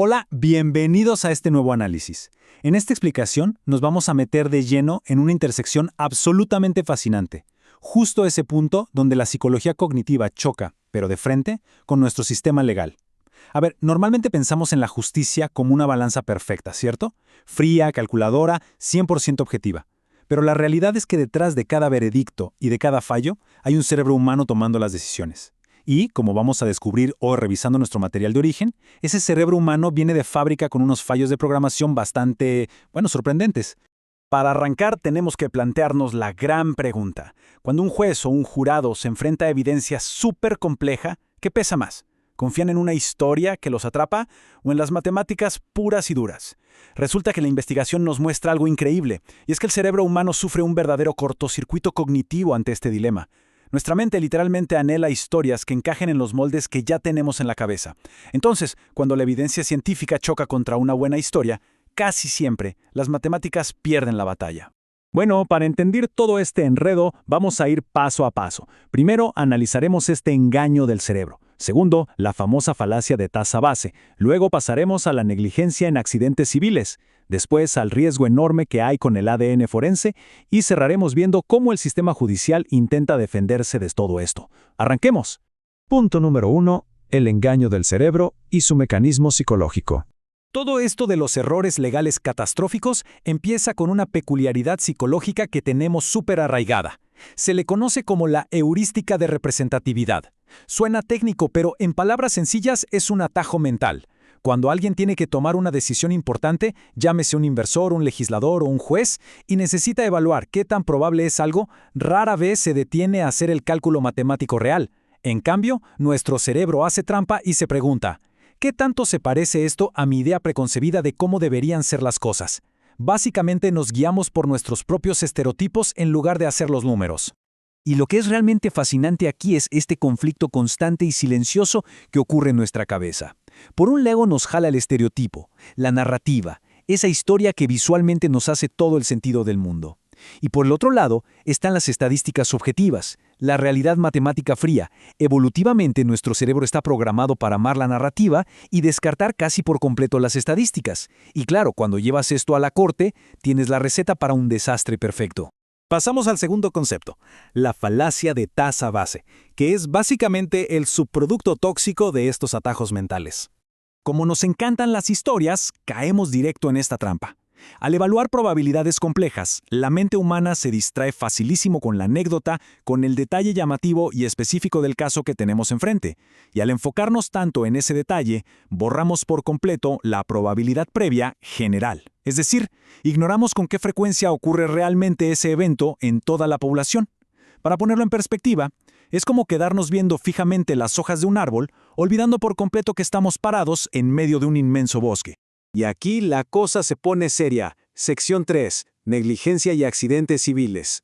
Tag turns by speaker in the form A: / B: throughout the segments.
A: Hola, bienvenidos a este nuevo análisis. En esta explicación nos vamos a meter de lleno en una intersección absolutamente fascinante, justo ese punto donde la psicología cognitiva choca, pero de frente, con nuestro sistema legal. A ver, normalmente pensamos en la justicia como una balanza perfecta, ¿cierto? Fría, calculadora, 100% objetiva. Pero la realidad es que detrás de cada veredicto y de cada fallo hay un cerebro humano tomando las decisiones. Y, como vamos a descubrir hoy revisando nuestro material de origen, ese cerebro humano viene de fábrica con unos fallos de programación bastante, sorprendentes. Para arrancar tenemos que plantearnos la gran pregunta. Cuando un juez o un jurado se enfrenta a evidencia súper compleja, ¿qué pesa más? ¿Confían en una historia que los atrapa o en las matemáticas puras y duras? Resulta que la investigación nos muestra algo increíble, y es que el cerebro humano sufre un verdadero cortocircuito cognitivo ante este dilema. Nuestra mente literalmente anhela historias que encajen en los moldes que ya tenemos en la cabeza. Entonces, cuando la evidencia científica choca contra una buena historia, casi siempre las matemáticas pierden la batalla. Bueno, para entender todo este enredo, vamos a ir paso a paso. Primero, analizaremos este engaño del cerebro. Segundo, la famosa falacia de tasa base. Luego pasaremos a la negligencia en accidentes civiles. Después al riesgo enorme que hay con el ADN forense. Y cerraremos viendo cómo el sistema judicial intenta defenderse de todo esto. ¡Arranquemos! Punto número 1. El engaño del cerebro y su mecanismo psicológico. Todo esto de los errores legales catastróficos empieza con una peculiaridad psicológica que tenemos súper arraigada. Se le conoce como la heurística de representatividad. Suena técnico, pero en palabras sencillas es un atajo mental. Cuando alguien tiene que tomar una decisión importante, llámese un inversor, un legislador o un juez, y necesita evaluar qué tan probable es algo, rara vez se detiene a hacer el cálculo matemático real. En cambio, nuestro cerebro hace trampa y se pregunta: ¿qué tanto se parece esto a mi idea preconcebida de cómo deberían ser las cosas? Básicamente nos guiamos por nuestros propios estereotipos en lugar de hacer los números. Y lo que es realmente fascinante aquí es este conflicto constante y silencioso que ocurre en nuestra cabeza. Por un lado nos jala el estereotipo, la narrativa, esa historia que visualmente nos hace todo el sentido del mundo. Y por el otro lado están las estadísticas objetivas, la realidad matemática fría. Evolutivamente nuestro cerebro está programado para amar la narrativa y descartar casi por completo las estadísticas. Y claro, cuando llevas esto a la corte, tienes la receta para un desastre perfecto. Pasamos al segundo concepto, la falacia de tasa base, que es básicamente el subproducto tóxico de estos atajos mentales. Como nos encantan las historias, caemos directo en esta trampa. Al evaluar probabilidades complejas, la mente humana se distrae facilísimo con la anécdota, con el detalle llamativo y específico del caso que tenemos enfrente. Y al enfocarnos tanto en ese detalle, borramos por completo la probabilidad previa general. Es decir, ignoramos con qué frecuencia ocurre realmente ese evento en toda la población. Para ponerlo en perspectiva, es como quedarnos viendo fijamente las hojas de un árbol, olvidando por completo que estamos parados en medio de un inmenso bosque. Y aquí la cosa se pone seria. Sección 3. Negligencia y accidentes civiles.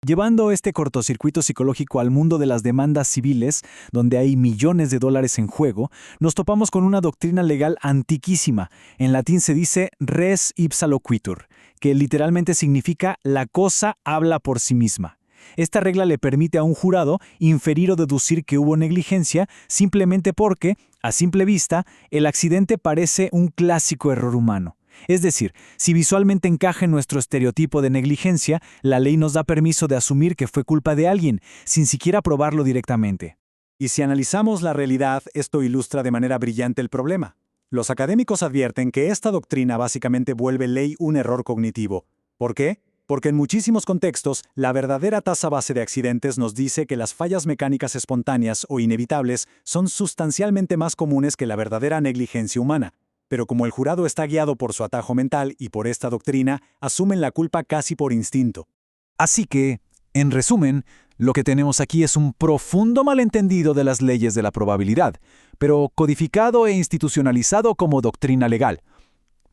A: Llevando este cortocircuito psicológico al mundo de las demandas civiles, donde hay millones de dólares en juego, nos topamos con una doctrina legal antiquísima. En latín se dice res ipsa loquitur, que literalmente significa la cosa habla por sí misma. Esta regla le permite a un jurado inferir o deducir que hubo negligencia simplemente porque, a simple vista, el accidente parece un clásico error humano. Es decir, si visualmente encaja en nuestro estereotipo de negligencia, la ley nos da permiso de asumir que fue culpa de alguien, sin siquiera probarlo directamente. Y si analizamos la realidad, esto ilustra de manera brillante el problema. Los académicos advierten que esta doctrina básicamente vuelve ley un error cognitivo. ¿Por qué? Porque en muchísimos contextos, la verdadera tasa base de accidentes nos dice que las fallas mecánicas espontáneas o inevitables son sustancialmente más comunes que la verdadera negligencia humana. Pero como el jurado está guiado por su atajo mental y por esta doctrina, asumen la culpa casi por instinto. Así que, en resumen, lo que tenemos aquí es un profundo malentendido de las leyes de la probabilidad, pero codificado e institucionalizado como doctrina legal.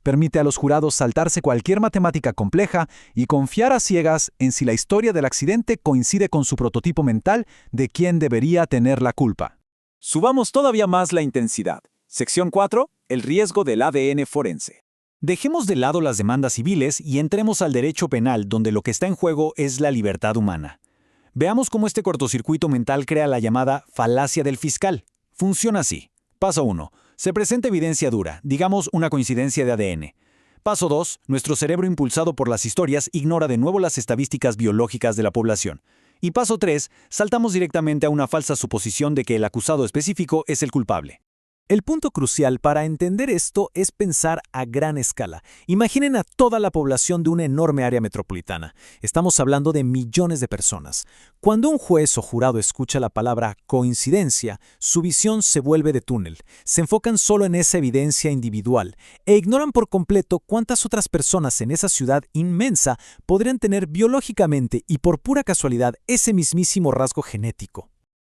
A: Permite a los jurados saltarse cualquier matemática compleja y confiar a ciegas en si la historia del accidente coincide con su prototipo mental de quién debería tener la culpa. Subamos todavía más la intensidad. Sección 4. El riesgo del ADN forense. Dejemos de lado las demandas civiles y entremos al derecho penal, donde lo que está en juego es la libertad humana. Veamos cómo este cortocircuito mental crea la llamada falacia del fiscal. Funciona así. Paso 1. Se presenta evidencia dura, digamos una coincidencia de ADN. Paso 2. Nuestro cerebro impulsado por las historias ignora de nuevo las estadísticas biológicas de la población. Y paso 3. Saltamos directamente a una falsa suposición de que el acusado específico es el culpable.
B: El punto crucial para entender esto es pensar a gran escala. Imaginen a toda la población de una enorme área metropolitana. Estamos hablando de millones de personas. Cuando un juez o jurado escucha la palabra coincidencia, su visión se vuelve de túnel. Se enfocan solo en esa evidencia individual e ignoran por completo cuántas otras personas en esa ciudad inmensa podrían tener biológicamente y por pura casualidad ese mismísimo rasgo genético.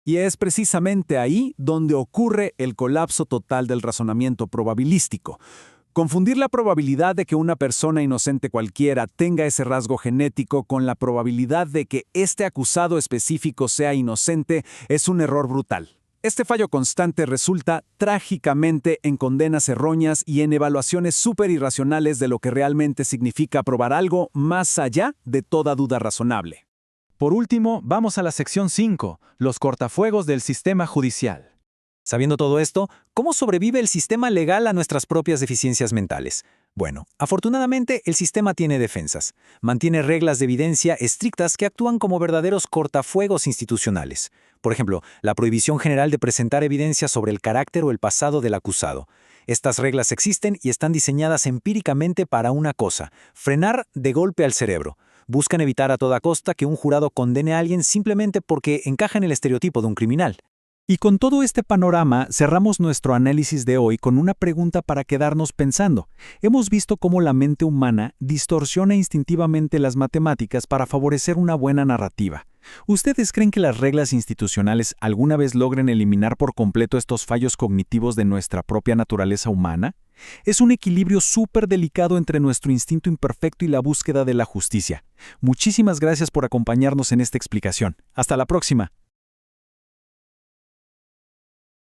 A: Y es precisamente ahí donde ocurre el colapso total del razonamiento probabilístico. Confundir la probabilidad de que una persona inocente cualquiera tenga ese rasgo genético con la probabilidad de que este acusado específico sea inocente es un error brutal. Este fallo constante resulta trágicamente en condenas erróneas y en evaluaciones súper irracionales de lo que realmente significa probar algo más allá de toda duda razonable. Por último, vamos a la sección 5, los cortafuegos del sistema judicial. Sabiendo todo esto, ¿cómo sobrevive el sistema legal a nuestras propias deficiencias mentales? Bueno, afortunadamente el sistema tiene defensas. Mantiene reglas de evidencia estrictas que actúan como verdaderos cortafuegos institucionales. Por ejemplo, la prohibición general de presentar evidencia sobre el carácter o el pasado del acusado. Estas reglas existen y están diseñadas empíricamente para una cosa: frenar de golpe al cerebro. Buscan evitar a toda costa que un jurado condene a alguien simplemente porque encaja en el estereotipo de un criminal. Y con todo este panorama, cerramos nuestro análisis de hoy con una pregunta para quedarnos pensando. Hemos visto cómo la mente humana distorsiona instintivamente las matemáticas para favorecer una buena narrativa. ¿Ustedes creen que las reglas institucionales alguna vez logren eliminar por completo estos fallos cognitivos de nuestra propia naturaleza humana? Es un equilibrio súper delicado entre nuestro instinto imperfecto y la búsqueda de la justicia. Muchísimas gracias por acompañarnos en esta explicación. Hasta la próxima.